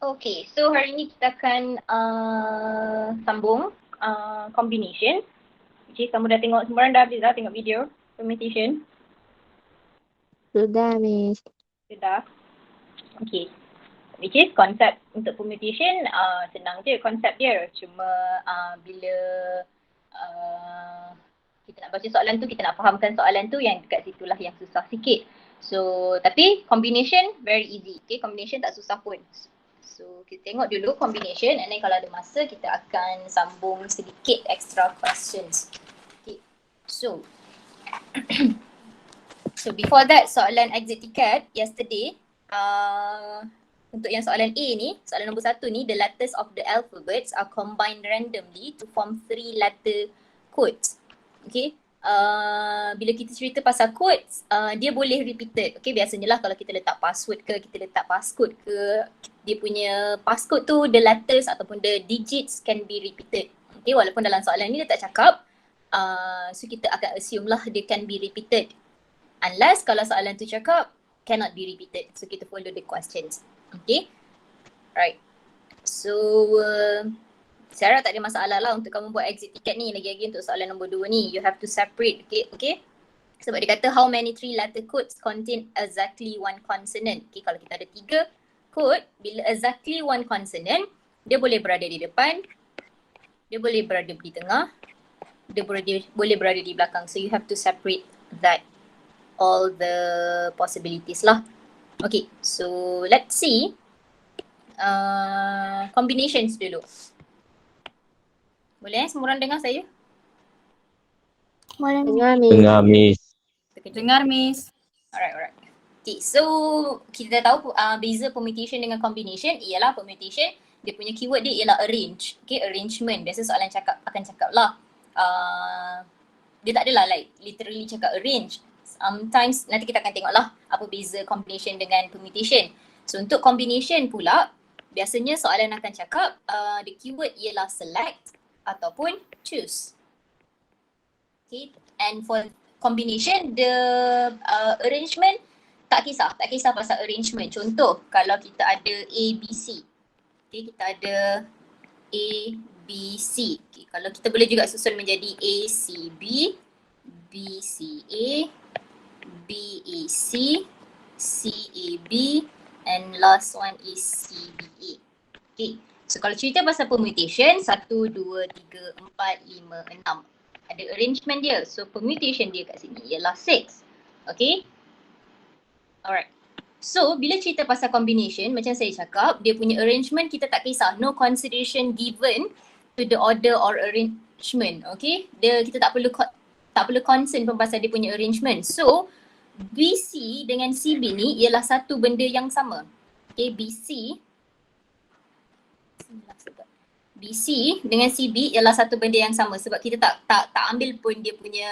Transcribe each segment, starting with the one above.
Okay, so hari ni kita akan sambung combination. Which is kamu dah tengok, semua orang dah habis dah tengok video permutation? Sudah, Miss. Sudah? Okay. Which is konsep untuk permutation senang je konsep dia. Cuma bila kita nak baca soalan tu, kita nak fahamkan soalan tu, yang dekat situlah yang susah sikit. So, tapi combination very easy. Okay, combination tak susah pun. So, kita tengok dulu combination and then kalau ada masa kita akan sambung sedikit extra questions. Okay, so so before that, soalan exit ticket yesterday, untuk yang soalan A ni, soalan nombor 1 ni, the letters of the alphabets are combined randomly to form 3 letter codes. Okay, bila kita cerita pasal codes, dia boleh repeated. Okay, biasanya lah kalau kita letak password ke, kita letak passcode ke, dia punya passcode tu, the letters ataupun the digits can be repeated. Okay, walaupun dalam soalan ni dia tak cakap, so kita akan assume lah dia can be repeated. Unless kalau soalan tu cakap cannot be repeated. So kita follow the questions. Okay, right. So saya harap tak ada masalah lah untuk kamu buat exit ticket ni. Lagi-lagi untuk soalan nombor 2 ni, you have to separate. Okay. Sebab dia kata how many 3 letter codes contain exactly 1 consonant. Okay, kalau kita ada 3 code, bila exactly 1 consonant, dia boleh berada di depan, dia boleh berada di tengah, dia boleh berada di belakang. So you have to separate that, all the possibilities lah. Okay, so let's see combinations dulu. Boleh semua orang dengar saya? Boleh, dengar, Miss. Dengar, Miss. Dengar, Miss. Alright. Okay, so kita tahu beza permutation dengan combination ialah permutation, dia punya keyword dia ialah arrange. Okay, arrangement. Biasa soalan akan cakap lah. Dia tak adalah like literally cakap arrange. Sometimes nanti kita akan tengok lah apa beza combination dengan permutation. So untuk combination pula, biasanya soalan akan cakap the keyword ialah select ataupun choose. Okay, and for combination, the arrangement tak kisah pasal arrangement. Contoh, kalau kita ada A, B, C. Okay, kita ada A, B, C. Okay, kalau kita boleh juga susun menjadi A, C, B, B, C, A, B, A, C, C, A, B, and last one is C, B, A. Okay, so kalau cerita pasal permutation, 1, 2, 3, 4, 5, 6. Ada arrangement dia. So permutation dia kat sini ialah 6. Okay. Alright. So bila cerita pasal combination, macam saya cakap, dia punya arrangement kita tak kisah. No consideration given to the order or arrangement. Okay. Kita tak perlu concern pun pasal dia punya arrangement. So BC dengan CB ni ialah satu benda yang sama. Okay, BC dengan CB ialah satu benda yang sama sebab kita tak ambil pun dia punya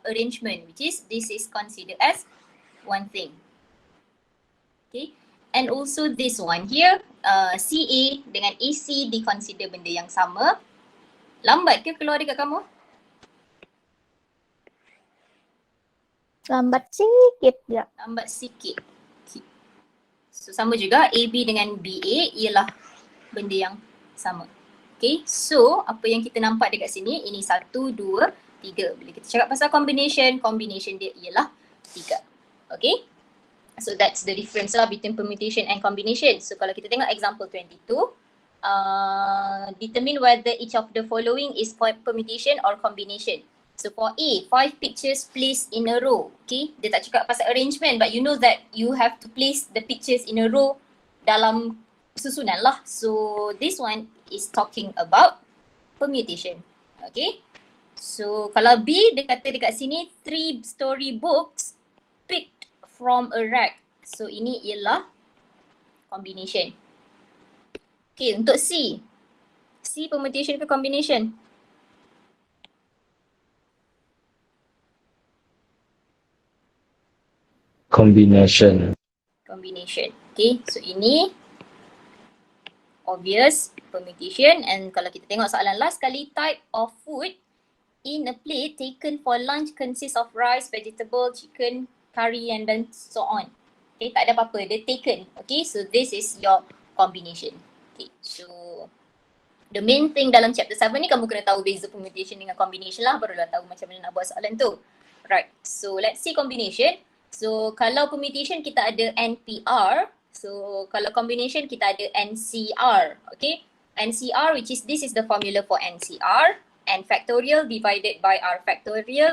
arrangement, which is this is considered as one thing. Okay, and also this one here, CA dengan AC diconsider benda yang sama. Lambat ke keluar dekat kamu? Lambat sikit je. Lambat sikit. Okay. So sama juga AB dengan BA ialah benda yang sama. Okay, so apa yang kita nampak dekat sini, ini 1, 2, 3. Bila kita cakap pasal combination dia ialah 3. Okay, so that's the difference lah between permutation and combination. So kalau kita tengok example 22, determine whether each of the following is permutation or combination. So for A, 5 pictures placed in a row. Okay, dia tak cakap pasal arrangement, but you know that you have to place the pictures in a row dalam susunan lah. So this one is talking about permutation. Okay, so kalau B, dia kata dekat sini 3 story books picked from a rack. So ini ialah combination. Okay, untuk C permutation ke combination? Combination. Okay, so ini obvious permutation. And kalau kita tengok soalan last kali, type of food in a plate taken for lunch consists of rice, vegetable, chicken, curry and then so on. Okay, tak ada apa-apa, dia taken. Okay, so this is your combination. Okay, so the main thing dalam chapter 7 ni kamu kena tahu beza permutation dengan combination lah, barulah tahu macam mana nak buat soalan tu. Right, so let's see combination. So kalau permutation kita ada NPR, so kalau combination kita ada NCR, okay. NCR, which is this is the formula for NCR, n factorial divided by r factorial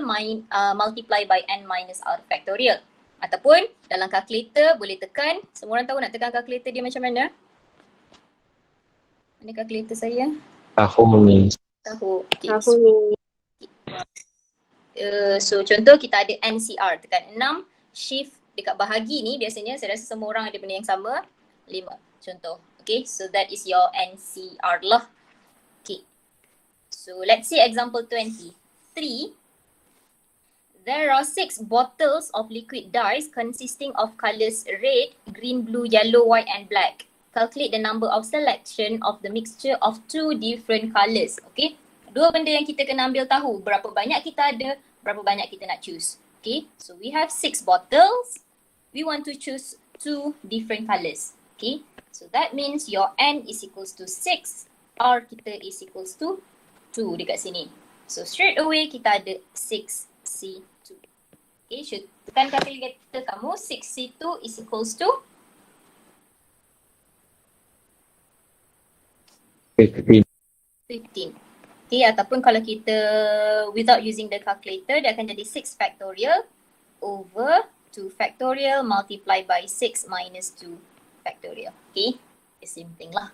multiply by n minus r factorial. Ataupun dalam calculator boleh tekan, semua orang tahu nak tekan calculator dia macam mana? Mana calculator saya? Tahu ni. Tahu. Okay. So contoh kita ada NCR, tekan 6, shift dekat bahagi ni biasanya saya rasa semua orang ada benda yang sama, 5 contoh. Okay, so that is your NCR lah. Okay, so let's see example 23. There are 6 bottles of liquid dyes consisting of colours red, green, blue, yellow, white and black. Calculate the number of selection of the mixture of 2 different colours. Okay, dua benda yang kita kena ambil tahu, berapa banyak kita ada, berapa banyak kita nak choose. Okay, so we have 6 bottles. We want to choose 2 different colours. Okay, so that means your n is equals to 6, r kita is equals to 2 dekat sini. So straight away kita ada 6C2. Okay, should tekan calculator kamu, 6C2 is equals to 15. Okay, ataupun kalau kita without using the calculator, dia akan jadi 6 factorial over 2 factorial multiply by 6 minus 2 factorial. Okay, the same thing lah.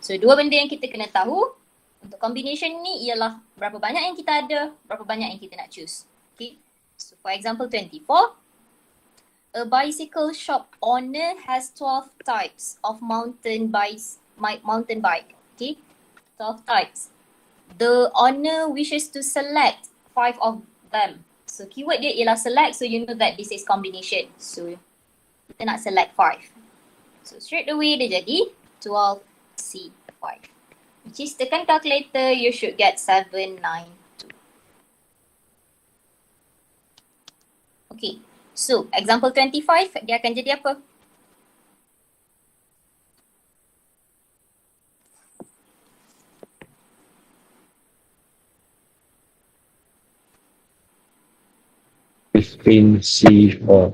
So dua benda yang kita kena tahu untuk combination ni ialah berapa banyak yang kita ada, berapa banyak yang kita nak choose. Okay, so for example 24. A bicycle shop owner has 12 types of mountain bike. Okay, 12 types. The owner wishes to select 5 of them. So keyword dia ialah select, so you know that this is combination. So kita nak select 5. So straight away dia jadi 12C5. Which is tekan calculator, you should get 792. Okay, so example 25 dia akan jadi apa? C4.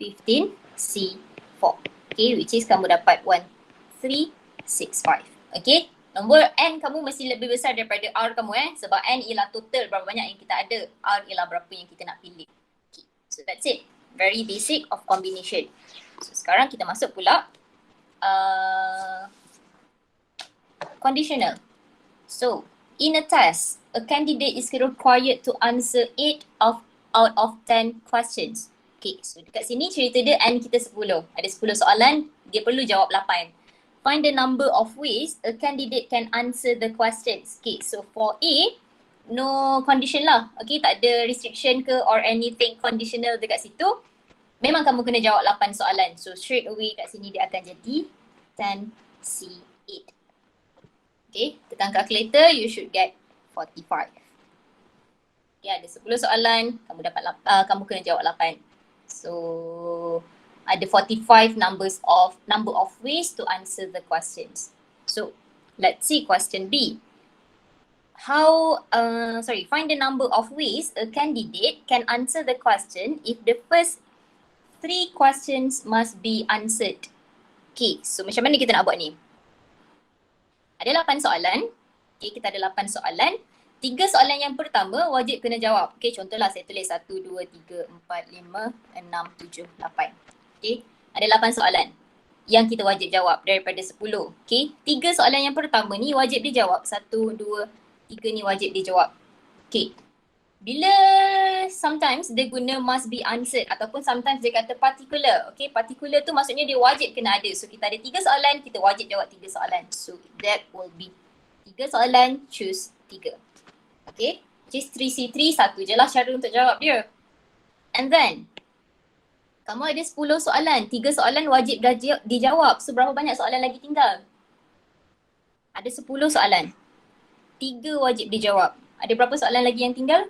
15C4. Okay, which is kamu dapat 1365. Okay, nombor n kamu mesti lebih besar daripada r kamu sebab n ialah total berapa banyak yang kita ada, r ialah berapa yang kita nak pilih. Okay, so that's it. Very basic of combination. So sekarang kita masuk pula conditional. So in a test, a candidate is required to answer 8 out of 10 questions. Okay, so dekat sini cerita dia n kita 10. Ada 10 soalan, dia perlu jawab 8. Find the number of ways a candidate can answer the questions. Okay, so for A, no condition lah. Okay, tak ada restriction ke or anything conditional dekat situ. Memang kamu kena jawab 8 soalan. So straight away kat sini dia akan jadi 10C8. Okay, tekan calculator, you should get 45. Okay, ada 10 soalan, kamu dapat kamu kena jawab 8. So ada 45 number of ways to answer the questions. So let's see question B. Find the number of ways a candidate can answer the question if the first 3 questions must be answered. Okay, so macam mana kita nak buat ni? Ada 8 soalan. Okay, kita ada 8 soalan. 3 soalan yang pertama wajib kena jawab. Okay, contohlah saya tulis 1, 2, 3, 4, 5, 6, 7, 8. Okay, ada 8 soalan yang kita wajib jawab daripada 10. Okay, 3 soalan yang pertama ni wajib dijawab. 1, 2, 3 ni wajib dijawab. Okay, bila sometimes dia guna must be answered ataupun sometimes dia kata particular. Okay, particular tu maksudnya dia wajib kena ada. So kita ada 3 soalan, kita wajib jawab 3 soalan. So that will be 3 soalan, choose 3. Okay, just 3C3, satu je lah cara untuk jawab dia. And then, kamu ada 10 soalan, 3 soalan wajib dijawab. So berapa banyak soalan lagi tinggal? Ada 10 soalan, 3 wajib dijawab. Ada berapa soalan lagi yang tinggal?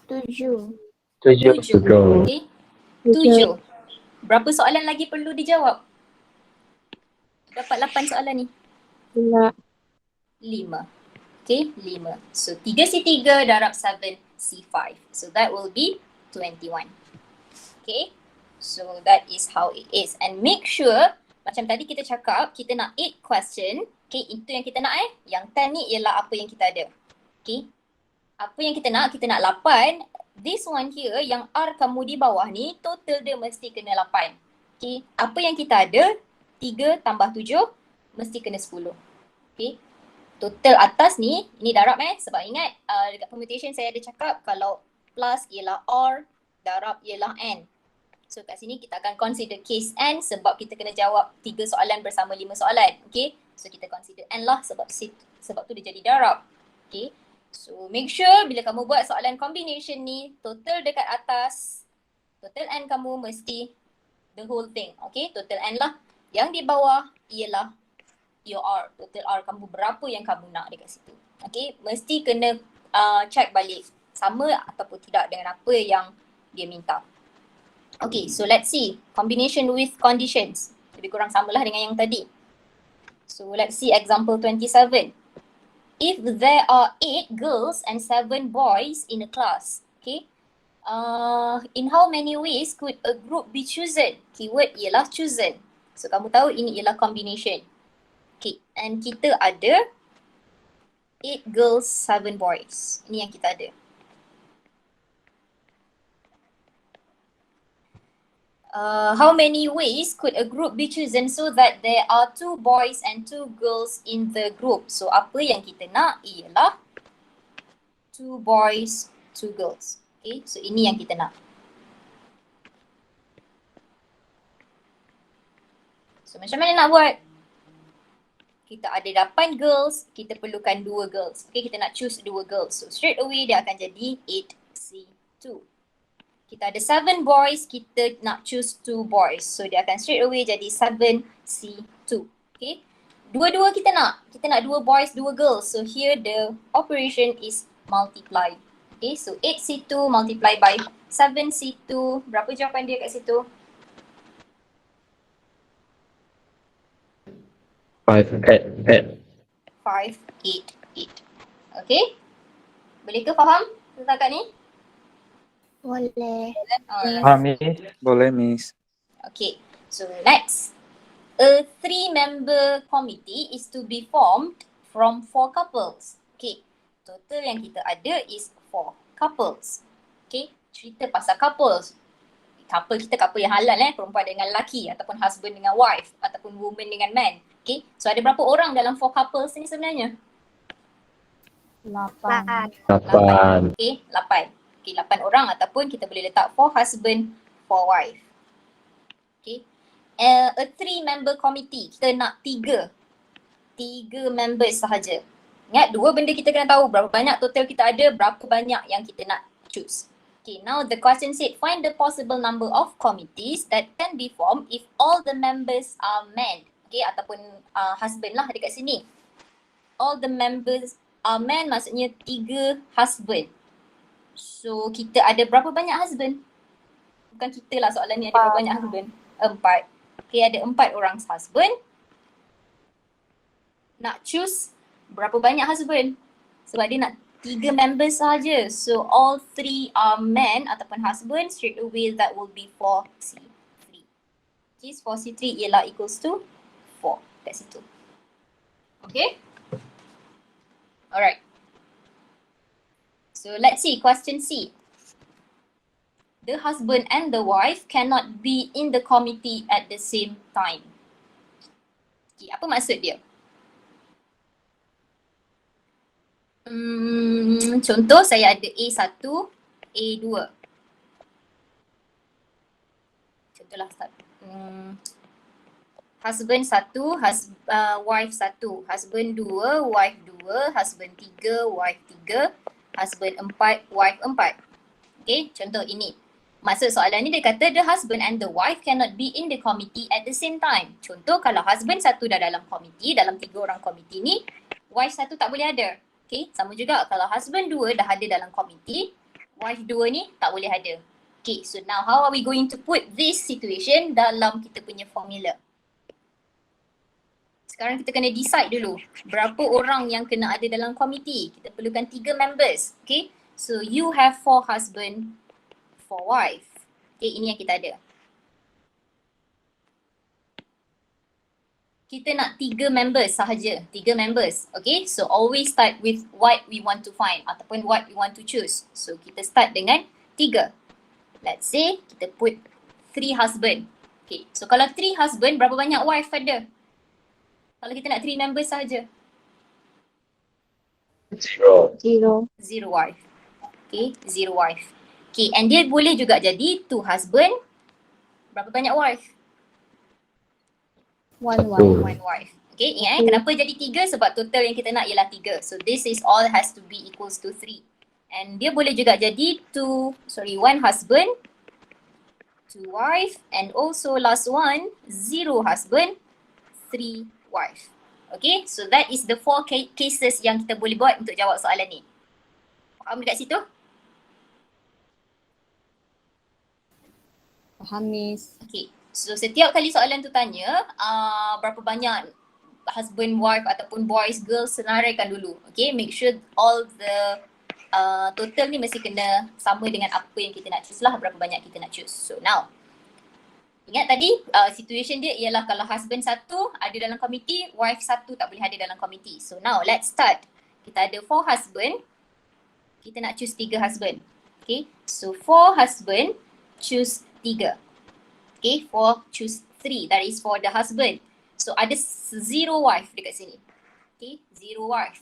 7. 7. 7. Okay, 7. Berapa soalan lagi perlu dijawab? Dapat 8 soalan ni. 5. 5. Okay, 5. So 3C3 darab 7C5. So that will be 21. Okay, so that is how it is. And make sure, macam tadi kita cakap, kita nak 8 question. Okay, itu yang kita nak Yang 10 ni ialah apa yang kita ada. Okay, apa yang kita nak 8. This one here, yang R kamu di bawah ni, total dia mesti kena 8. Okay, apa yang kita ada, 3 tambah 7, mesti kena 10. Okay, total atas ni, ini darab sebab ingat dekat permutation saya ada cakap kalau plus ialah R, darab ialah N. So kat sini kita akan consider case N sebab kita kena jawab 3 soalan bersama 5 soalan. Okay, so kita consider N lah sebab tu dia jadi darab. Okay, so make sure bila kamu buat soalan combination ni, total dekat atas, total N kamu mesti the whole thing. Okay, total N lah. Yang di bawah ialah your R, total R kamu berapa yang kamu nak dekat situ. Okay, mesti kena check balik sama ataupun tidak dengan apa yang dia minta. Okay, so let's see combination with conditions. Lebih kurang samalah dengan yang tadi. So let's see example 27. If there are 8 girls and 7 boys in a class, okay, in how many ways could a group be chosen? Keyword ialah chosen. So kamu tahu ini ialah combination. Okay, and kita ada 8 girls, 7 boys. Ini yang kita ada. How many ways could a group be chosen so that there are 2 boys and 2 girls in the group? So apa yang kita nak ialah 2 boys, 2 girls. Okay, so ini yang kita nak. So macam mana nak buat? Kita ada 8 girls, kita perlukan 2 girls. Okay, kita nak choose 2 girls. So straight away dia akan jadi 8C2. Kita ada 7 boys, kita nak choose 2 boys. So dia akan straight away jadi 7C2. Okay, dua-dua kita nak 2 boys, 2 girls. So here the operation is multiply. Okay, so 8C2 multiply by 7C2. Berapa jawapan dia kat situ? 5, 8. 5, 8, 8. Okay, boleh ke faham setakat ni? Boleh. Miss. Boleh, Miss. Okay, so next. A 3-member committee is to be formed from 4 couples. Okay, total yang kita ada is 4 couples. Okay, cerita pasal couples. Couple kita couple yang halal perempuan dengan lelaki ataupun husband dengan wife ataupun woman dengan man. Okay, so ada berapa orang dalam 4 couples ni sebenarnya? 8. 8. Okay, 8. Okay, 8 orang ataupun kita boleh letak 4 husband, 4 wife. Okay. A 3-member committee, kita nak 3 members sahaja. Ingat, 2 benda kita kena tahu, berapa banyak total kita ada, berapa banyak yang kita nak choose. Okay, now the question said, find the possible number of committees that can be formed if all the members are men. Okay, ataupun husband lah dekat sini. All the members are men maksudnya 3 husband. So kita ada berapa banyak husband? Bukan kita lah soalan ni, ada berapa banyak husband? 4. Okay, ada 4 orang husband. Nak choose berapa banyak husband? Sebab dia nak 3 members sahaja. So all 3 are men ataupun husband, straight away that will be 4C3. Okay, 4C3 ialah equals to 4 kat situ. Okay? Alright. So let's see question C. The husband and the wife cannot be in the committee at the same time. Okay, apa maksud dia? Contoh saya ada A1, A2. Contohlah start. Husband 1, wife 1. Husband 2, wife 2. Husband 3, wife 3. Husband 4, wife 4. Okay, contoh ini. Maksud soalan ni dia kata the husband and the wife cannot be in the committee at the same time. Contoh kalau husband 1 dah dalam komiti, dalam 3 orang komiti ni, wife 1 tak boleh ada. Okay, sama juga kalau husband 2 dah ada dalam komiti, wife 2 ni tak boleh ada. Okay, so now how are we going to put this situation dalam kita punya formula? Sekarang kita kena decide dulu berapa orang yang kena ada dalam komiti. Kita perlukan 3 members. Okay. So you have 4 husband, 4 wife. Okay, ini yang kita ada. Kita nak 3 members sahaja. 3 members. Okay. So always start with what we want to find ataupun what we want to choose. So kita start dengan 3. Let's say kita put 3 husband. Okay. So kalau 3 husband, berapa banyak wife ada? Kalau kita nak 3 members sahaja. 0. 0. 0 wife. Okay, 0 wife. Okay, and dia boleh juga jadi 2 husband. Berapa banyak wife? 1 1. 1 wife. Okay, ingat kenapa jadi 3? Sebab total yang kita nak ialah 3. So this is all has to be equals to 3. And dia boleh juga jadi 1 husband, 2 wife, and also last one, 0 husband, 3 wife. Okay, so that is the 4 cases yang kita boleh buat untuk jawab soalan ni. Faham dekat situ? Faham, Miss. Okay, so setiap kali soalan tu tanya berapa banyak husband, wife ataupun boys, girls, senaraikan dulu. Okay, make sure all the total ni mesti kena sama dengan apa yang kita nak choose lah, berapa banyak kita nak choose. So now, ingat tadi situation dia ialah kalau husband 1 ada dalam komiti, wife 1 tak boleh ada dalam komiti. So now let's start. Kita ada 4 husband, kita nak choose 3 husband. Okay, so 4 husband choose 3. Okay, 4 choose 3, that is for the husband. So ada 0 wife dekat sini. Okay, 0 wife.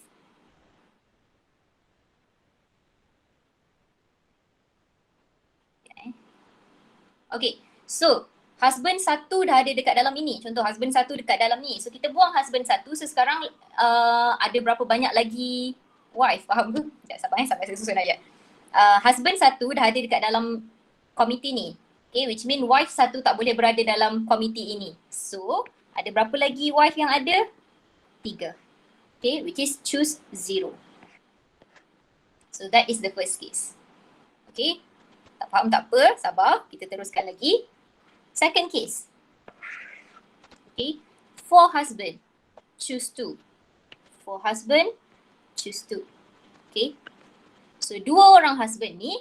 Okay, so husband 1 dah ada dekat dalam ini. Contoh husband 1 dekat dalam ni. So kita buang husband 1. So sekarang ada berapa banyak lagi wife? Faham ke? Sekejap sabar sampai saya susun ayat. Husband 1 dah ada dekat dalam komiti ni. Okay, which mean wife 1 tak boleh berada dalam komiti ini. So ada berapa lagi wife yang ada? 3. Okay, which is choose 0. So that is the first case. Okay, tak faham tak apa, sabar. Kita teruskan lagi. Second case. Okay, 4 husband, choose 2. 4 husband, choose 2. Okay, so 2 orang husband ni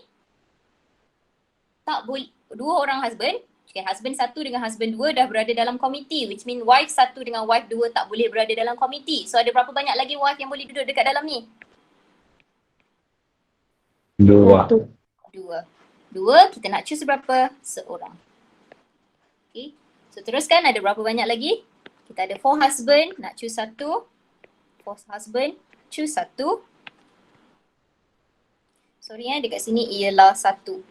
tak boleh, 2 orang husband, okay, husband 1 dengan husband 2 dah berada dalam komiti, which mean wife 1 dengan wife 2 tak boleh berada dalam komiti. So ada berapa banyak lagi wife yang boleh duduk dekat dalam ni? 2. 2, kita nak choose berapa? Seorang. Okay, so teruskan, ada berapa banyak lagi? Kita ada 4 husband, nak choose 1. 4 husband, choose 1. Sorry dekat sini ialah 1.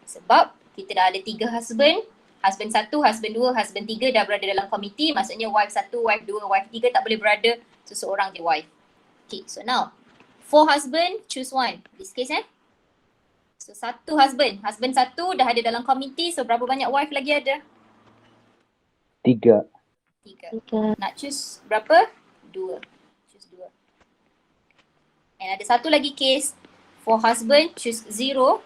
Sebab kita dah ada 3 husband. Husband 1, husband 2, husband 3 dah berada dalam komiti. Maksudnya wife 1, wife 2, wife 3 tak boleh berada. So seorang je wife. Okay, so now 4 husband, choose 1. This case So 1 husband. Husband 1 dah ada dalam komiti. So berapa banyak wife lagi ada? 3. 3. Nak choose berapa? 2. Choose 2. And ada satu lagi case. 4 husband, choose 0.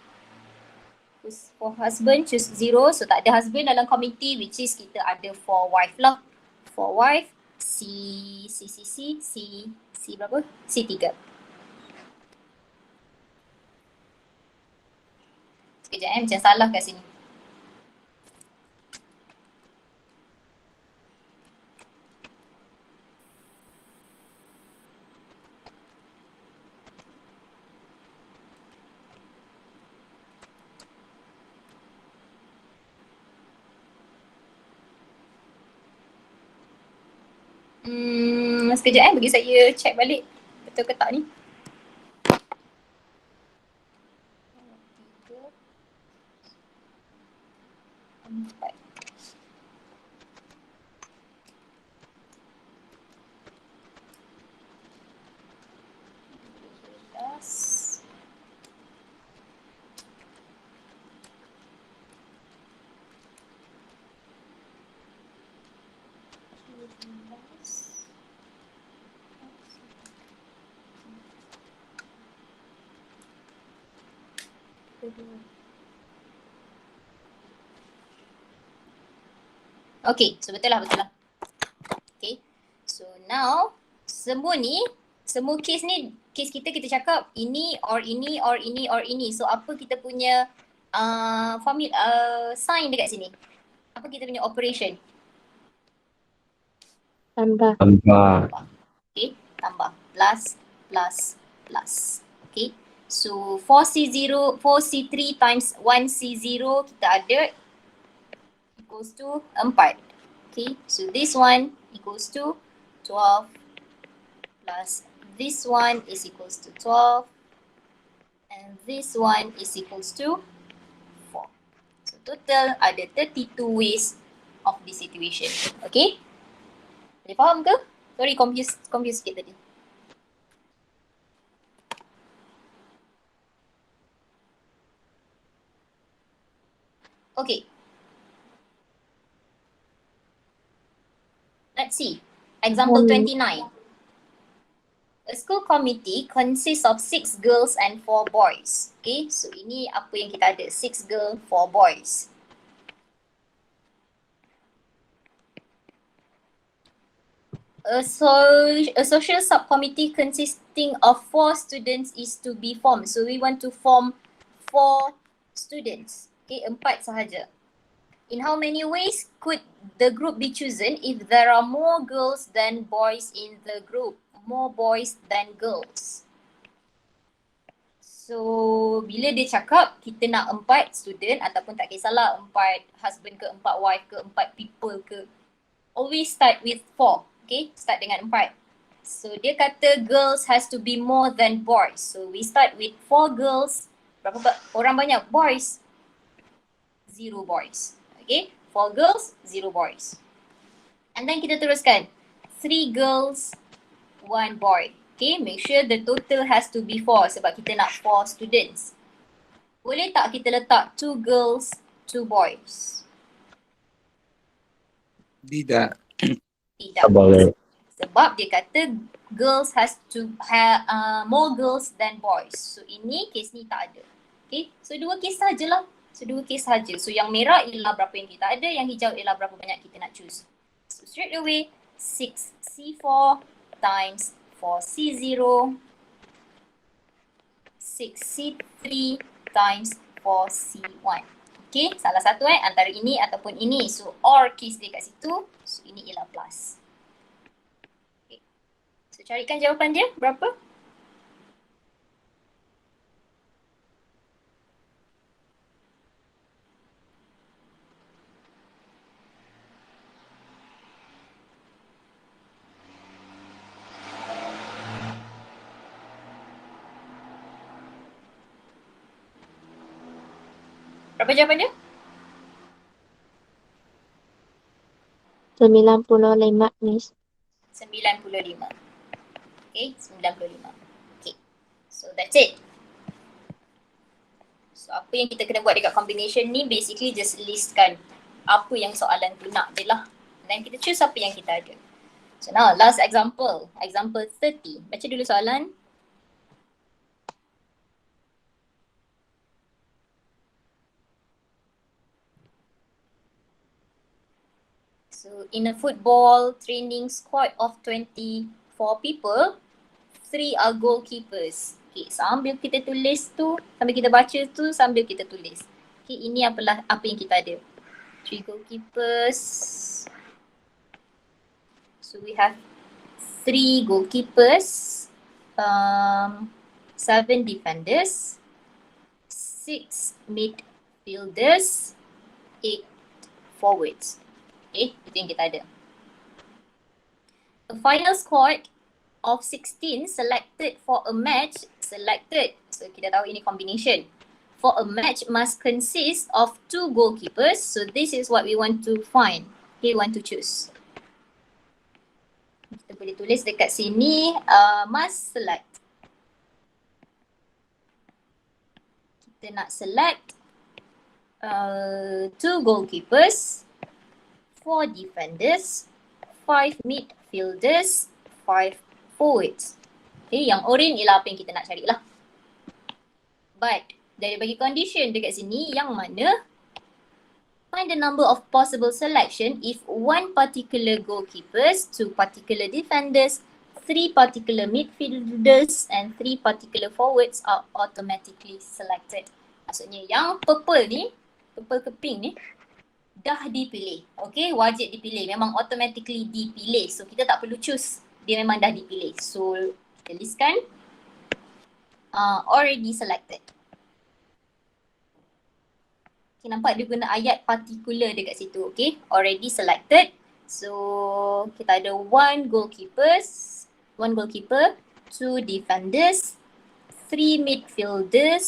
4 husband, choose 0. So tak ada husband dalam komiti, which is kita ada 4 wife lah. 4 wife, C berapa? C3. Sekejap macam salah kat sini. Sekejap bagi saya check balik betul ke tak ni. 3, 4. Okay, so betul lah. now, semua case ni, case kita cakap ini or ini or ini or ini. So apa kita punya sign dekat sini? Apa kita punya operation? Tambah. Tambah. Okay, tambah. Plus, plus, plus. Okay, so 4C3 times 1C0 kita ada equals to 4. Okay, so this one equals to 12 plus this one is equals to 12 and this one is equals to 4. So total ada 32 ways of this situation. Okay? Boleh faham ke? Sorry, confuse sikit tadi. Okay. Let's see. Example 29. A school committee consists of 6 girls and 4 boys. Okay, so ini apa yang kita ada. 6 girls, 4 boys. A social subcommittee consisting of 4 students is to be formed. So we want to form 4 students. Okay, 4 sahaja. In how many ways could the group be chosen if there are more girls than boys in the group? More boys than girls. So bila dia cakap kita nak 4 student ataupun tak kisahlah 4 husband ke 4 wife ke 4 people ke, always start with 4. Okay, start dengan 4. So dia kata girls has to be more than boys. So we start with 4 girls. Berapa orang banyak boys? 0 boys. Okay, 4 girls, 0 boys. And then kita teruskan 3 girls, 1 boy. Okay, make sure the total has to be 4 sebab kita nak 4 students. Boleh tak kita letak 2 girls, 2 boys? Tidak. Tidak. Boleh. Sebab dia kata girls has to have more girls than boys. So ini case ni tak ada. Okay, so 2 case sajalah. So yang merah ialah berapa yang kita ada, yang hijau ialah berapa banyak kita nak choose. So straight away 6C4 times 4C0, 6C3 times 4C1. Okay, salah satu antara ini ataupun ini. So or case dia kat situ, so ini ialah plus. Okay. So carikan jawapan dia berapa? Berapa jawapan dia? 95, Miss. 95. Okay, 95. Okay, so that's it. So apa yang kita kena buat dekat combination ni basically just listkan apa yang soalan tu nak je lah. Dan kita choose apa yang kita ada. So now last example, example 30. Baca dulu soalan. So in a football training squad of 24 people, 3 are goalkeepers. Okay, sambil kita tulis tu, sambil kita baca tu, sambil kita tulis. Okay, ini apa yang kita ada. 3 goalkeepers. So we have 3 goalkeepers, 7 defenders, 6 midfielders, 8 forwards. Okay, itu yang kita ada. A final squad of 16 selected for a match, selected. So kita tahu ini combination. For a match must consist of 2 goalkeepers. So this is what we want to find. Okay, we want to choose. Kita boleh tulis dekat sini, must select. Kita nak select 2 goalkeepers, 4 defenders, 5 midfielders, 5 forwards. Okay, yang orange ialah apa yang kita nak carilah. But dari bagi condition dekat sini, yang mana Find the number of possible selection if one particular goalkeepers, two particular defenders, three particular midfielders and three particular forwards are automatically selected. Maksudnya yang purple ni, purple ke pink ni dah dipilih. Okay, wajib dipilih. Memang automatically dipilih. So kita tak perlu choose. Dia memang dah dipilih. So kita listkan already selected. Okay, nampak dia guna ayat particular dekat situ. Okay, already selected. So kita ada one goalkeeper, two defenders, three midfielders,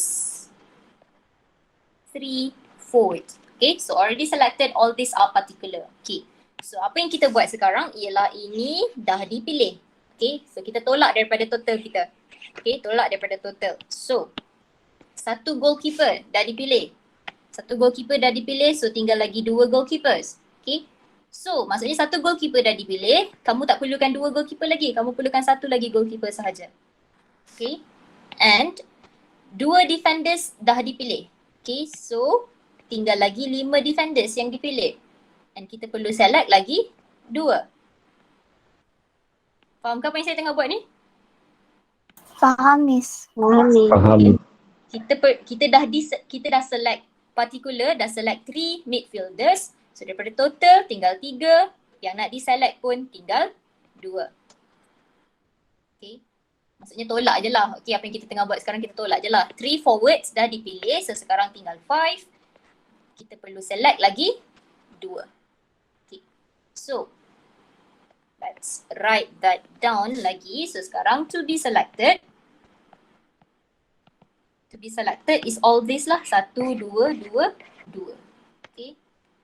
three forwards. Okay, so already selected, all these are particular. Okay, so apa yang kita buat sekarang ialah ini dah dipilih. Okay, so kita tolak daripada total kita. Okay, tolak daripada total. So, satu goalkeeper dah dipilih. So tinggal lagi dua goalkeepers. Okay, so maksudnya satu goalkeeper dah dipilih, kamu tak perlukan dua goalkeeper lagi, kamu perlukan satu lagi goalkeeper sahaja. Okay, and dua defenders dah dipilih. Okay, so tinggal lagi 5 defenders yang dipilih. And kita perlu select lagi 2. Faham ke apa yang saya tengah buat ni? Faham, Miss. Faham. Kita dah select particular, dah select 3 midfielders. So daripada total tinggal 3. Yang nak diselect pun tinggal 2. Okay. Maksudnya tolak je lah. Okay, apa yang kita tengah buat sekarang kita tolak je lah. 3 forwards dah dipilih. So sekarang tinggal 5. Kita perlu select lagi 2. Okay. So let's write that down lagi. So sekarang to be selected. To be selected is all this lah. 1, 2, 2, 2. Okay.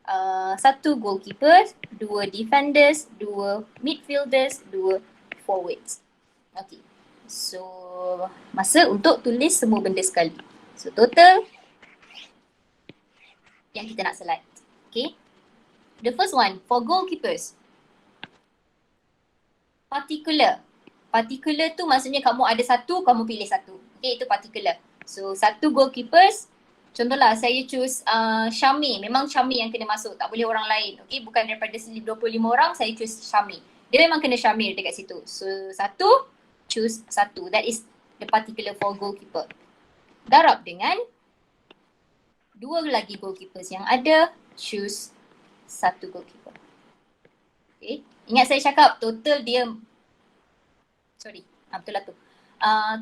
1 goalkeeper, 2 defenders, 2 midfielders, 2 forwards. Okay. So masa untuk tulis semua benda sekali. So total yang kita nak select. Okay. The first one for goalkeepers. Particular. Particular tu maksudnya kamu ada satu, kamu pilih satu. Okay, itu particular. So satu goalkeepers, contohlah saya choose Syami. Memang Syami yang kena masuk, tak boleh orang lain. Okay, bukan daripada 25 orang saya choose Syami. Dia memang kena Syamir dekat situ. So satu, choose satu. That is the particular for goalkeeper. Darab dengan dua lagi goalkeepers yang ada, choose satu goalkeeper. Okay, ingat saya cakap total dia, betul lah tu.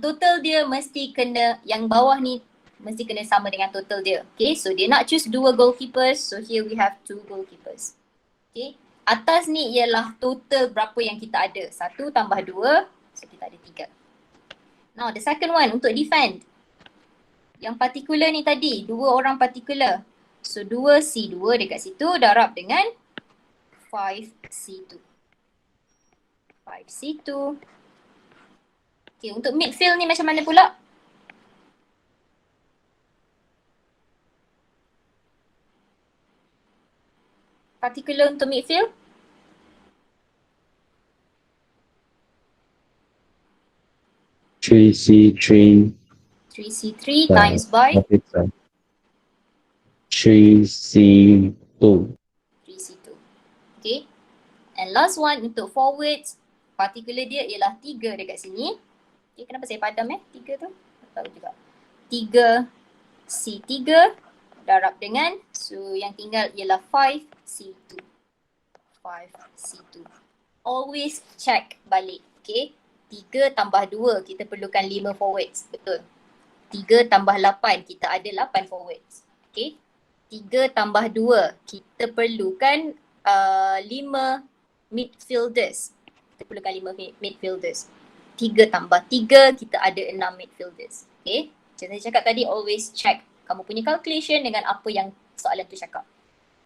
Total dia mesti kena, yang bawah ni mesti kena sama dengan total dia. Okay, so dia nak choose 2 goalkeepers. So here we have 2 goalkeepers. Okay, atas ni ialah total berapa yang kita ada. 1 tambah 2, so kita ada 3. Now the second one untuk defend. Yang particular ni tadi, 2 orang particular. So 2C2 dekat situ darab dengan 5C2. 5C2. Okay, untuk midfield ni macam mana pula? Particular untuk midfield? C3 3C3 times by 3C2. 3C2. Okay. And last one untuk forwards. Particular dia ialah 3 dekat sini. Okay, kenapa saya padam 3 tu? Tak tahu juga. 3C3 darab dengan, so yang tinggal ialah 5C2. 5C2. Always check balik. Okay. 3 tambah 2 kita perlukan 5 forwards. Betul. 3 tambah 8 kita ada 8 forwards. Okay. 3 tambah 2 kita perlukan 5 midfielders. Kita perlukan 5 midfielders. 3 tambah 3 kita ada 6 midfielders. Okay. Macam saya cakap tadi, always check kamu punya calculation dengan apa yang soalan tu cakap.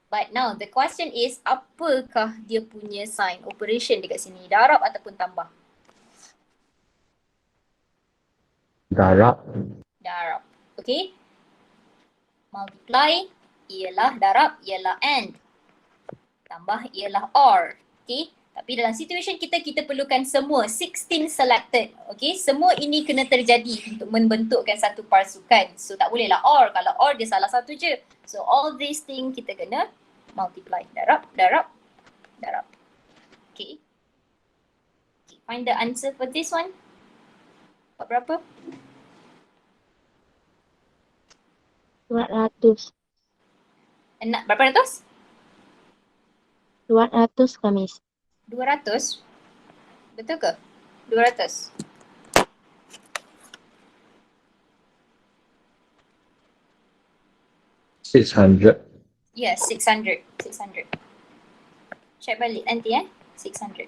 But now the question is, apakah dia punya sign operation dekat sini? Darab ataupun tambah? Darab. Darab. Okay. Multiply ialah darab, ialah and. Tambah ialah or. Okay. Tapi dalam situation kita perlukan semua 16 selected. Okay, semua ini kena terjadi untuk membentukkan satu pasukan. So tak bolehlah or. Kalau or dia salah satu je. So all these things kita kena multiply. Darab. Okay. Find the answer for this one. Berapa? 200. Berapa ratus? 200 Miss. 200? Betul ke? 200. $600. Yes, 600. Check balik nanti 600.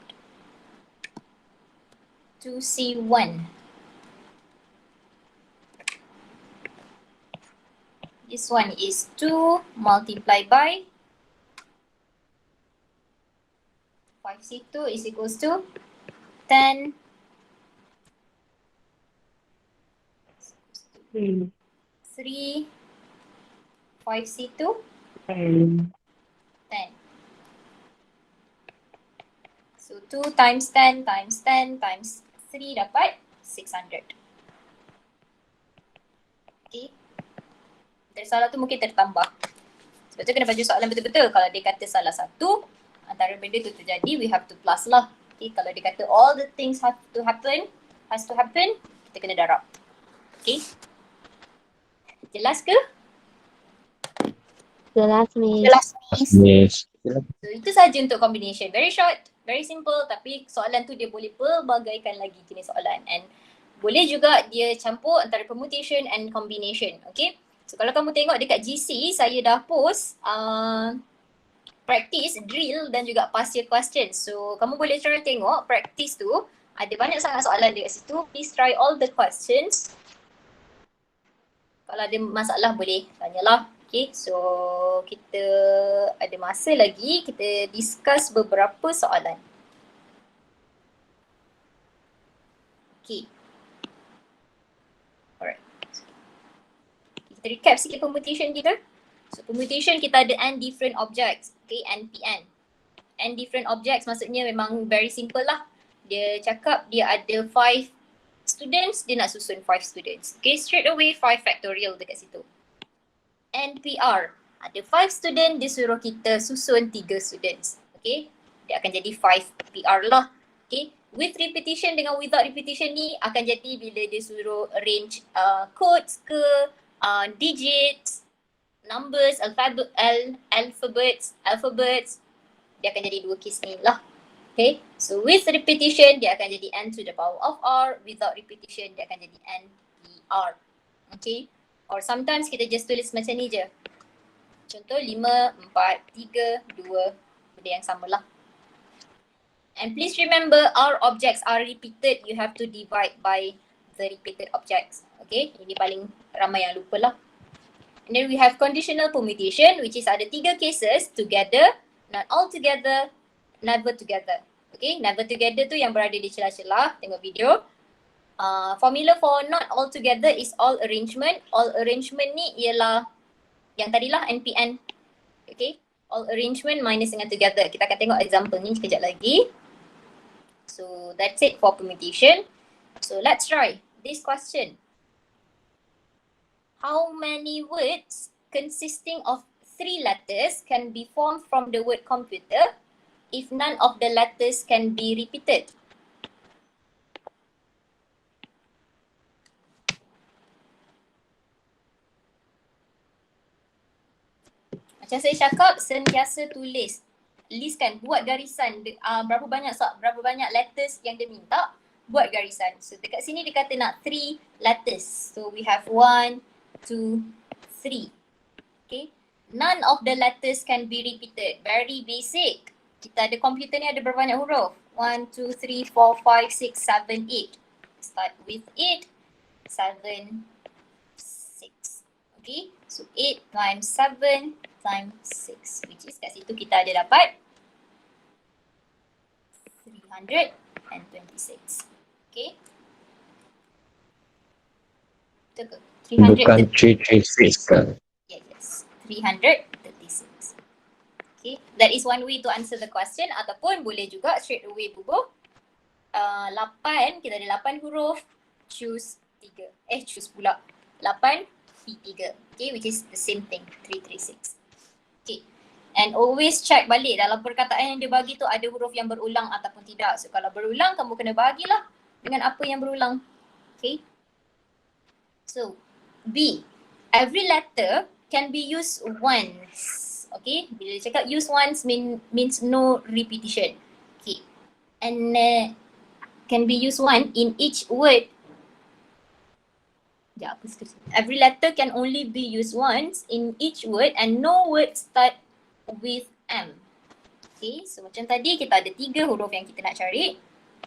2C1. This one is 2 multiplied by 5C2 is equals to 10 3 5C2 10. So 2 times 10 times 10 times 3 dapat 600. Okay. Dari salah tu mungkin tertambah. Sebab tu kena baca soalan betul-betul. Kalau dia kata salah satu, antara benda tu terjadi, we have to plus lah. Okay. Kalau dia kata all the things has to happen, kita kena darab. Okay. Jelas ke? Jelas Miss. Yes. So itu saja untuk combination. Very short, very simple, tapi soalan tu dia boleh pelbagaikan lagi jenis soalan, and boleh juga dia campur antara permutation and combination. Okay. So kalau kamu tengok dekat GC, saya dah post practice, drill dan juga past year questions. So kamu boleh try tengok practice tu, ada banyak sangat soalan dekat situ. Please try all the questions. Kalau ada masalah boleh tanyalah. Okay, so kita ada masa lagi, kita discuss beberapa soalan. Okay. Alright. Kita recap sikit permutation kita. So permutation kita ada n different objects. Okay, NPN. N different objects maksudnya memang very simple lah. Dia cakap dia ada 5 students, dia nak susun 5 students. Okay, straight away 5 factorial dekat situ. NPR, ada 5 student, dia suruh kita susun 3 students. Okay, dia akan jadi 5 PR lah. Okay, with repetition dengan without repetition ni akan jadi bila dia suruh arrange codes ke, digits, numbers, alphabets, dia akan jadi 2 case ni lah. Okay, so with repetition dia akan jadi n to the power of r, without repetition dia akan jadi NPR. Okay, or sometimes kita just tulis macam ni je. Contoh 5, 4, 3, 2, benda yang samalah. And please remember our objects are repeated. You have to divide by the repeated objects. Okay, ini paling ramai yang lupa lah. And then we have conditional permutation, which is ada 3 cases, together, not all together, never together. Okay, never together tu yang berada di celah-celah, tengok video. Formula for not all together is all arrangement. All arrangement ni ialah yang tadilah NPN. Okay, all arrangement minus dengan together. Kita akan tengok example ni sekejap lagi. So that's it for permutation. So let's try this question. How many words consisting of 3 letters can be formed from the word computer if none of the letters can be repeated? Macam saya cakap, sentiasa tulis. Listkan, buat garisan berapa banyak letters yang dia minta, buat garisan. So dekat sini dia kata nak 3 letters. So we have 1, 2, 3. Okay. None of the letters can be repeated. Very basic. Kita ada komputer ni ada berapa banyak huruf? 1, 2, 3, 4, 5, 6, 7, 8. Start with 8, 7, 6. Okay. So 8 times 7 times 6, which is kat situ kita ada dapat 326. Okay. Betul ke? Bukan 336 kan? Yes, 336. Okay, that is one way to answer the question, ataupun boleh juga straight away bubuh. 8, kita ada 8 huruf, choose 3. Choose pula 8 P3. Okay, which is the same thing, 336. Okay, and always check balik dalam perkataan yang dia bagi tu ada huruf yang berulang ataupun tidak. So kalau berulang, kamu kena bahagilah dengan apa yang berulang. Okay, so B, every letter can be used once. Okay, bila dia cakap use once means no repetition. Okay, and can be used once in each word. Every letter can only be used once in each word and no word start with M. Okay, so macam tadi kita ada 3 huruf yang kita nak cari.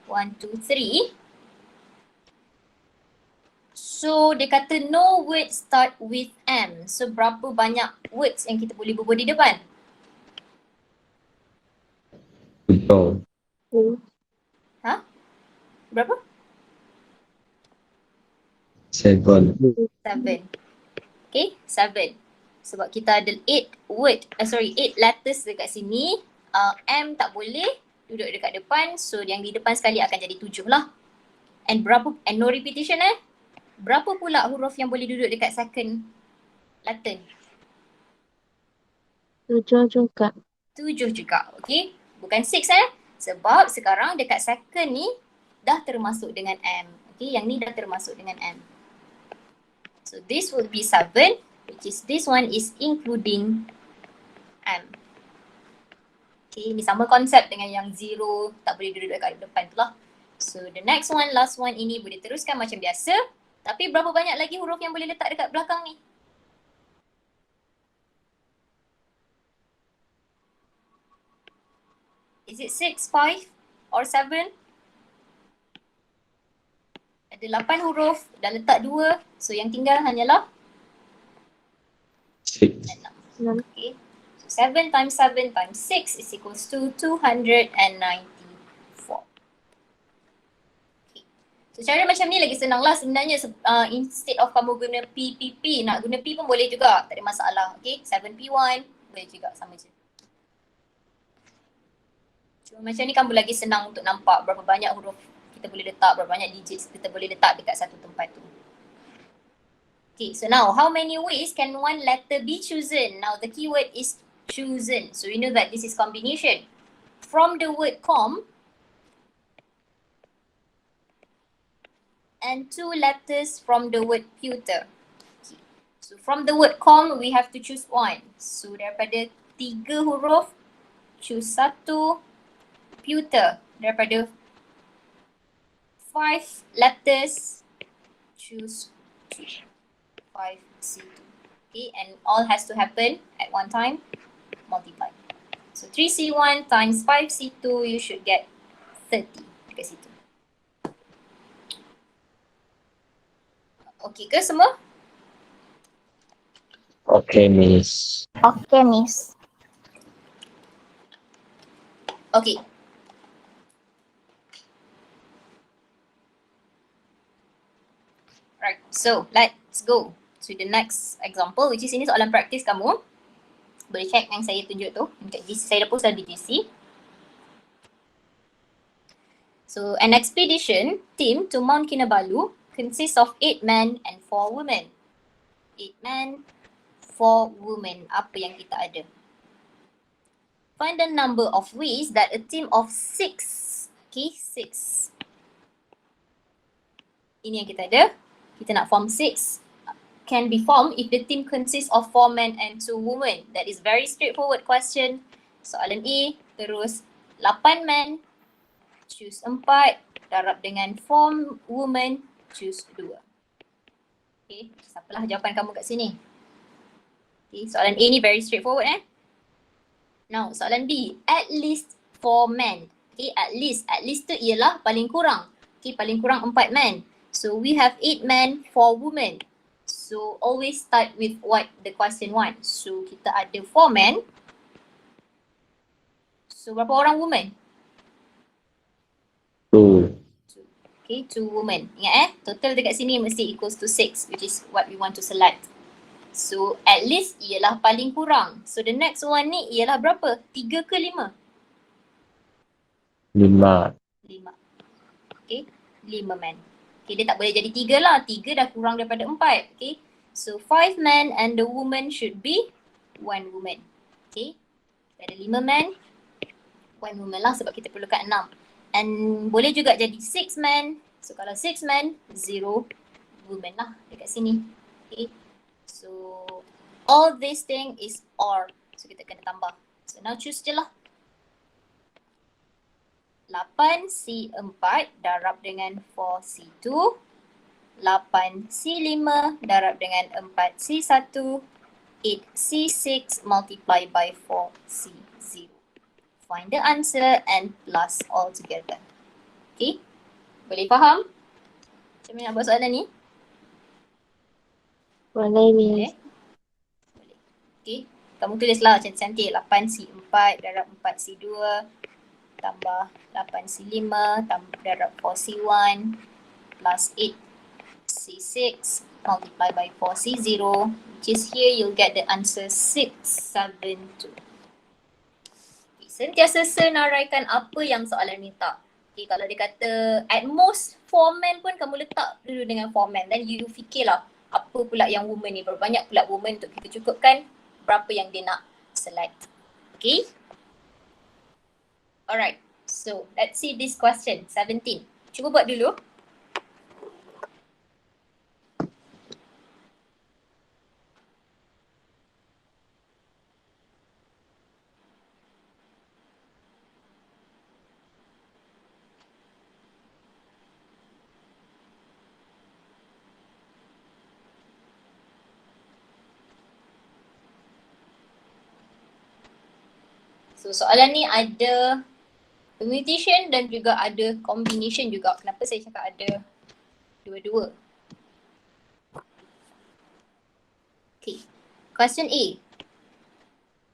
1, 2, 3. So dia kata no word start with M. So berapa banyak words yang kita boleh bubuh di depan? Betul. Berapa? 7. 7. Okay, 7. Sebab kita ada 8 letters dekat sini. M tak boleh duduk dekat depan. So yang di depan sekali akan jadi 7 lah. And no repetition Berapa pula huruf yang boleh duduk dekat second letter? 7 juga. 7 juga, okay? Bukan 6 Sebab sekarang dekat second ni dah termasuk dengan M. Okay, yang ni dah termasuk dengan M. So this would be 7, which is this one is including M. Okay, ni sama konsep dengan yang 0 tak boleh duduk dekat depan tu lah. So the next one, last one ini boleh teruskan macam biasa. Tapi berapa banyak lagi huruf yang boleh letak dekat belakang ni? Is it 6, 5 or 7? Ada 8 huruf, dah letak 2. So yang tinggal hanyalah 6. 6. Okay. So 7 times 7 times 6 is equals to 294. So cara macam ni lagi senang lah sebenarnya. Instead of kamu guna P, nak guna P pun boleh juga, tak ada masalah. Okay, 7P1 boleh juga, sama je. Cuma macam ni kamu lagi senang untuk nampak berapa banyak huruf kita boleh letak, berapa banyak digits kita boleh letak dekat satu tempat tu. Okay, so now how many ways can one letter be chosen? Now the keyword is chosen. So we know that this is combination. From the word com, and 2 letters from the word pewter. Okay. So from the word com, we have to choose 1. So daripada 3 huruf, choose 1. Pewter, daripada 5 letters, choose 2. 5C2. Okay, and all has to happen at one time, multiply. So 3C1 times 5C2, you should get 30 dekat situ. Okay ke semua? Okay, Miss. Okay, Miss. Okay. Right, so let's go to the next example, which is ini soalan praktis kamu. Boleh check yang saya tunjuk tu. Saya dah post di GC. So, an expedition team to Mount Kinabalu consists of 8 men and 4 women. 8 men, 4 women. Apa yang kita ada? Find the number of ways that a team of 6, okay, 6. Ini yang kita ada. Kita nak form 6. Can be formed if the team consists of 4 men and 2 women. That is very straightforward question. Soalan A, terus 8 men, choose 4, darab dengan 4 women, choose 2. Okay, siapalah jawapan kamu kat sini? Okay, soalan A ni very straightforward Now, soalan B, at least 4 men. Okay, at least tu ialah paling kurang. Okay, paling kurang 4 men. So, we have 8 men, 4 women. So, always start with what the question wants. So, kita ada 4 men. So, berapa orang women? 2. Okay, 2 women. Ingat total dekat sini mesti equals to 6, which is what we want to select. So at least ialah paling kurang. So the next one ni ialah berapa? 3 ke 5? 5. 5. Okay, 5 men. Okay, dia tak boleh jadi 3 lah. 3 dah kurang daripada 4. Okay, so 5 men and the woman should be 1 woman. Okay, ada 5 men, 1 woman lah sebab kita perlukan 6. And boleh juga jadi 6 men. So kalau 6 men, 0 woman lah dekat sini. Okay, so all this thing is OR. So kita kena tambah. So now choose je lah. 8C4 darab dengan 4C2. 8C5 darab dengan 4C1. 8C6 multiply by 4C0. Find the answer and plus all together. Okay? Boleh faham? Macam mana nak buat soalan ni? Boleh, Miss. Boleh? Boleh. Okay. Kamu tulislah cantik-cantik. 8C4 darab 4C2 tambah 8C5 darab 4C1 plus 8C6 multiply by 4C0, which is here you'll get the answer 672. Okay, sentiasa senaraikan apa yang soalan minta. Okay, kalau dia kata at most 4 men pun kamu letak dulu dengan 4 men. Then you fikirlah apa pula yang woman ni, berapa banyak pula woman untuk kita cukupkan berapa yang dia nak select. Okay. Alright, so let's see this question, 17. Cuba buat dulu. So soalan ni ada permutation dan juga ada combination juga. Kenapa saya cakap ada dua-dua? Okay, question A.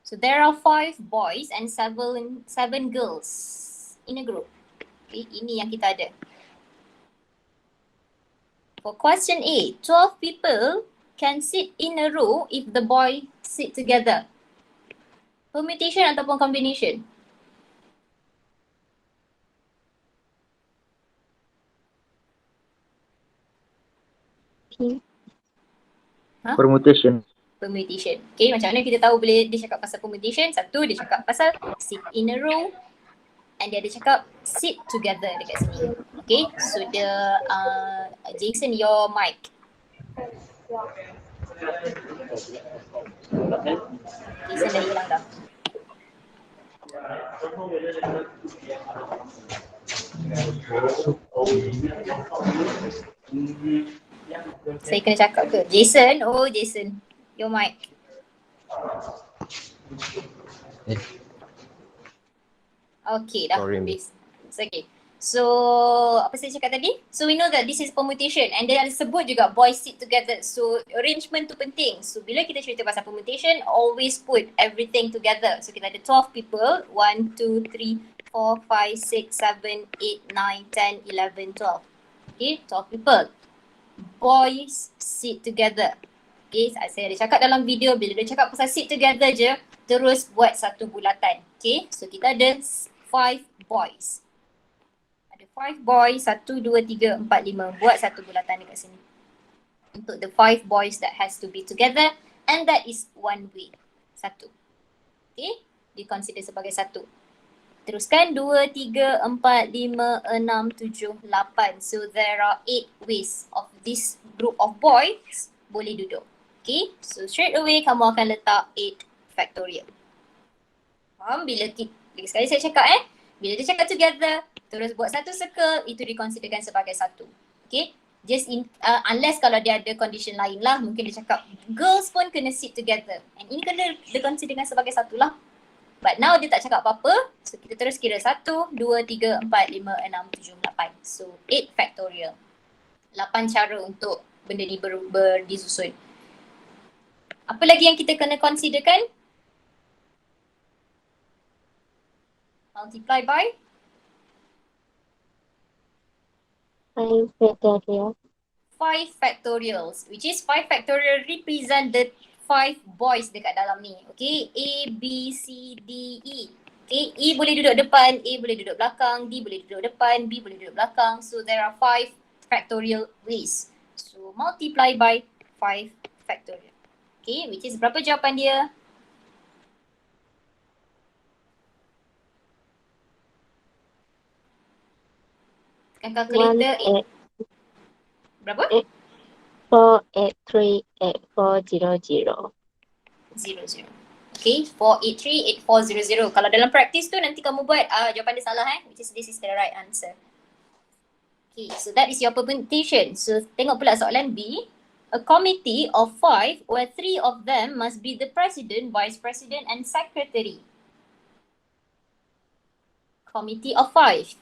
So there are 5 boys and 7 girls in a group. Okay, ini yang kita ada. For question A, 12 people can sit in a row if the boy sit together. Permutation ataupun combination? Okay. Permutation. Permutation. Okay, macam mana kita tahu boleh dia cakap pasal permutation? Satu, dia cakap pasal sit in a row. And dia ada cakap sit together dekat sini. Okay, so dia Jason, your mic. Jason dah hilang dah. Saya kena cakap ke? Jason, oh Jason, your mic. Okay, dah habis. It's okay. So, apa saya cakap tadi? So, we know that this is permutation and dia ada sebut juga boys sit together. So, arrangement tu penting. So, bila kita cerita pasal permutation, always put everything together. So, kita ada 12 people. 1, 2, 3, 4, 5, 6, 7, 8, 9, 10, 11, 12. Okay, 12 people. Boys sit together. Okay, saya ada cakap dalam video, bila dia cakap pasal sit together je, terus buat satu bulatan. Okay, so kita ada 5 boys. Ada 5 boys, 1, 2, 3, 4, 5. Buat satu bulatan dekat sini. Untuk the 5 boys that has to be together, and that is one way. 1. Okay, diconsider sebagai 1. Teruskan 2, 3, 4, 5, 6, 7, 8. So there are 8 ways of this group of boys boleh duduk. Okay, so straight away kamu akan letak 8 factorial. Faham? Bila sekali saya cakap bila dia cakap together, terus buat satu circle, itu dikonsiderkan sebagai 1. Okay, just unless kalau dia ada condition lain lah, mungkin dia cakap girls pun kena sit together. And ini kena dikonsiderkan sebagai 1 lah. But now dia tak cakap apa-apa, so kita terus kira 1, 2, 3, 4, 5, 6, 7, 8. So 8 factorial. 8 cara untuk benda ni disusun. Apa lagi yang kita kena considerkan? Multiply by? 5 factorial. 5 factorials, which is 5 factorial represent the 5 boys dekat dalam ni. Okay, A, B, C, D, E. Okay, E boleh duduk depan, A boleh duduk belakang, D boleh duduk depan, B boleh duduk belakang. So there are 5 factorial ways. So multiply by 5 factorial. Okay, which is berapa jawapan dia? Tekan calculator. 1, 8, Berapa? 4, 8, 3, 8, 4, 0, 0. 00. Okay, 4838400. Kalau dalam practice tu nanti kamu buat jawapan dia salah which is this is the right answer. Okay, so that is your permutation. So tengok pula soalan B. A committee of 5 where 3 of them must be the president, vice president and secretary. Committee of 5.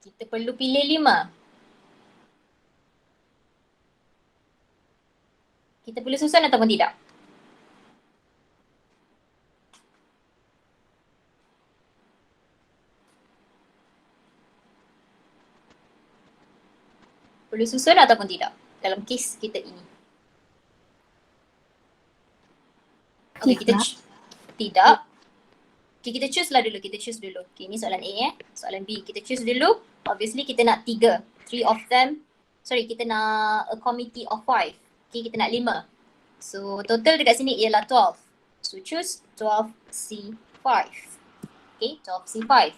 Kita perlu pilih 5. Kita perlu susun ataupun tidak? Perlu susun ataupun tidak dalam kes kita ini? Okay, kita tidak. Okay, kita choose lah dulu. Kita choose dulu. Okay, ni soalan A Soalan B. Kita choose dulu. Obviously kita nak 3. 3 of them. Sorry, kita nak a committee of 5. Okay, kita nak 5. So total dekat sini ialah 12. So choose 12C5. Okay, 12C5.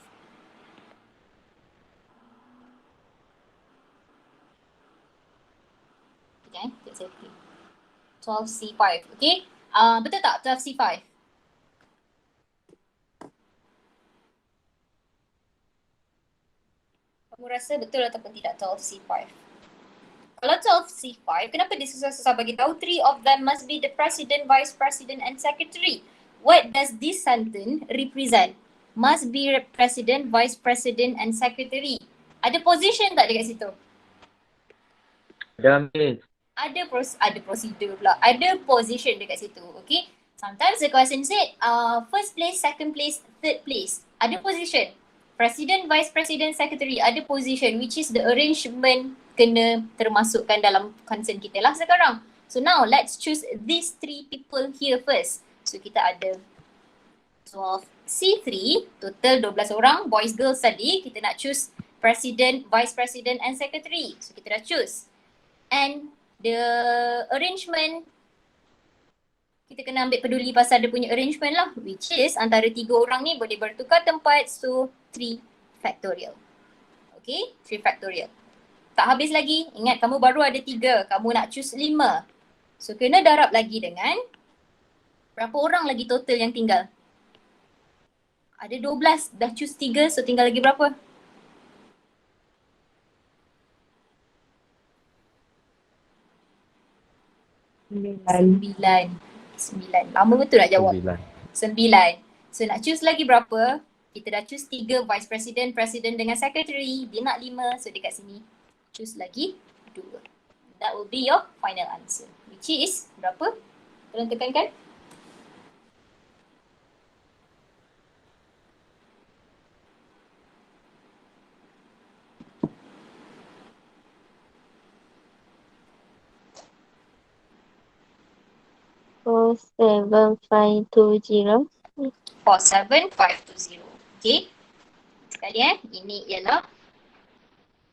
Okay, that's okay. 12C5. Okay, betul tak 12C5? Kamu rasa betul ataupun tidak 12C5? Kalau 12C5, kenapa dia susah-susah bagi tahu 3 of them must be the president, vice president and secretary? What does this sentence represent? Must be president, vice president and secretary. Ada position tak dekat situ? Ada Miss. Ada prosedur pula. Ada position dekat situ. Okay. Sometimes the question said first place, second place, third place. Ada position. President, vice president, secretary ada position which is the arrangement kena termasukkan dalam concern kita lah sekarang. So now let's choose these 3 people here first. So kita ada 12C3, total 12 orang, boys, girls tadi. Kita nak choose president, vice president and secretary. So kita dah choose. And the arrangement, kita kena ambil peduli pasal dia punya arrangement lah, which is antara 3 orang ni boleh bertukar tempat, so 3 factorial. Okay, 3 factorial. Tak habis lagi, ingat kamu baru ada 3, kamu nak choose 5. So kena darab lagi dengan berapa orang lagi total yang tinggal? Ada 12, dah choose 3, so tinggal lagi berapa? 9. Lama betul nak jawab? 9. So nak choose lagi berapa? Kita dah choose 3 vice president, president dengan secretary. Dia nak 5. So dekat sini choose lagi 2. That will be your final answer. Which is berapa? Tolong tekankan. Oh, 7,520. 47520. Okay. Sekali ini ialah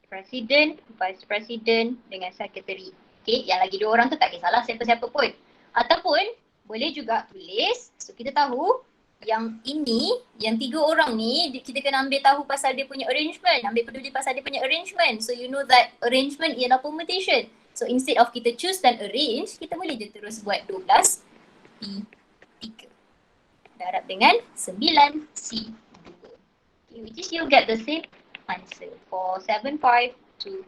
presiden, vice president dengan secretary. Okay, yang lagi 2 orang tu tak kisahlah siapa-siapa pun. Ataupun boleh juga tulis, so kita tahu yang ini, yang 3 orang ni kita kena ambil tahu pasal dia punya arrangement, ambil peduli pasal dia punya arrangement. So you know that arrangement ialah permutation. So instead of kita choose dan arrange, kita boleh je terus buat 12P3. Darab dengan 9C2. Okay, which is you'll get the same answer for 7520.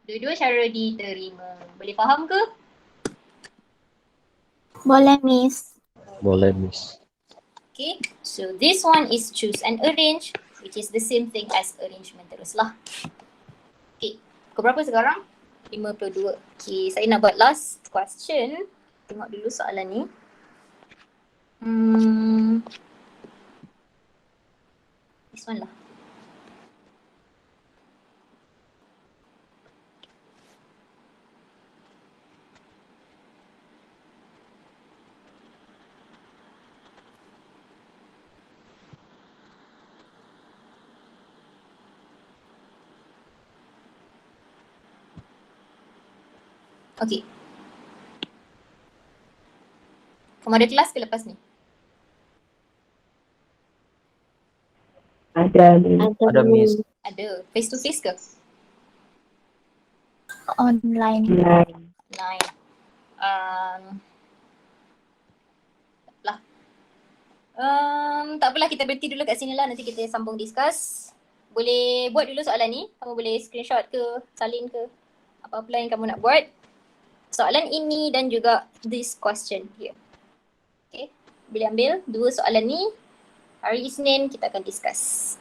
Dua-dua cara diterima. Boleh faham ke? Boleh, Miss. Boleh, Miss. Okay, so this one is choose and arrange, which is the same thing as arrangement teruslah. Okay, pukul berapa sekarang? 52. Okay, saya nak buat last question. Tengok dulu soalan ni. This one lah. Okay. Kamu ada kelas ke lepas ni? Ada Miss. Ada. Face to face ke? Online. Nine. Lah. Tak apalah, kita berhenti dulu kat sini lah. Nanti kita sambung discuss. Boleh buat dulu soalan ni. Kamu boleh screenshot ke, salin ke. Apa-apa yang kamu nak buat. Soalan ini dan juga this question here. Okay. Boleh ambil dua soalan ni. Hari Isnin kita akan discuss.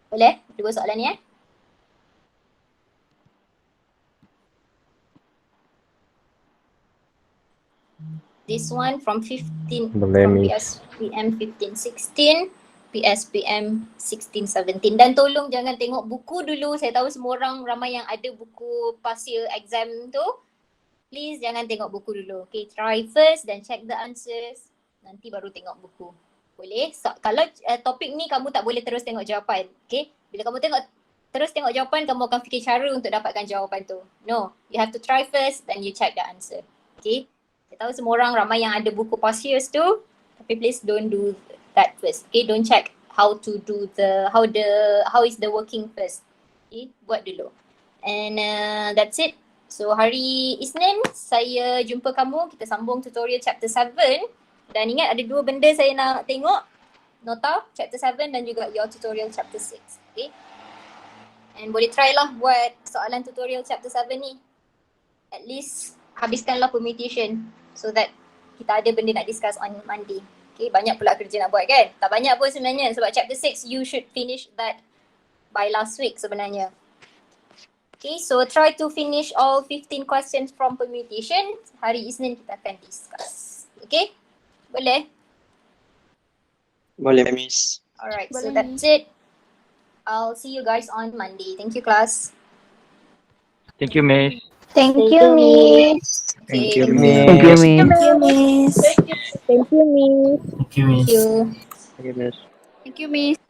Boleh? Dua soalan ni This one from 15 Boleh, from Miss. PSPM 15-16, PSPM 16-17. Dan tolong jangan tengok buku dulu. Saya tahu semua orang ramai yang ada buku past year exam tu. Please jangan tengok buku dulu. Okay, try first dan check the answers. Nanti baru tengok buku. Boleh? So, kalau topik ni kamu tak boleh terus tengok jawapan. Okay? Bila kamu terus tengok jawapan, kamu akan fikir cara untuk dapatkan jawapan tu. No, you have to try first then you check the answer. Okay? Saya tahu semua orang ramai yang ada buku past years tu, tapi please don't do that first. Okay, don't check how to do how is the working first. Okay, buat dulu. And that's it. So hari Isnin saya jumpa kamu, kita sambung tutorial chapter 7. Dan ingat ada dua benda saya nak tengok. Nota chapter 7 dan juga your tutorial chapter 6. Okay. And boleh try lah buat soalan tutorial chapter 7 ni. At least habiskanlah permutation so that kita ada benda nak discuss on Monday. Okay, banyak pula kerja nak buat kan? Tak banyak pun sebenarnya sebab chapter 6 you should finish that by last week sebenarnya. Okay, so try to finish all 15 questions from permutation. Hari Isnin kita akan discuss. Okay? Boleh? Boleh, Miss. Alright, so Boleh. that's it. I'll see you guys on Monday. Thank you, class. Thank you, Miss. Thank you, Miss. Thank you, Okay. Miss. Thank you, Miss. Thank you, Miss. Thank you, Thank you. Miss. Thank you, Miss.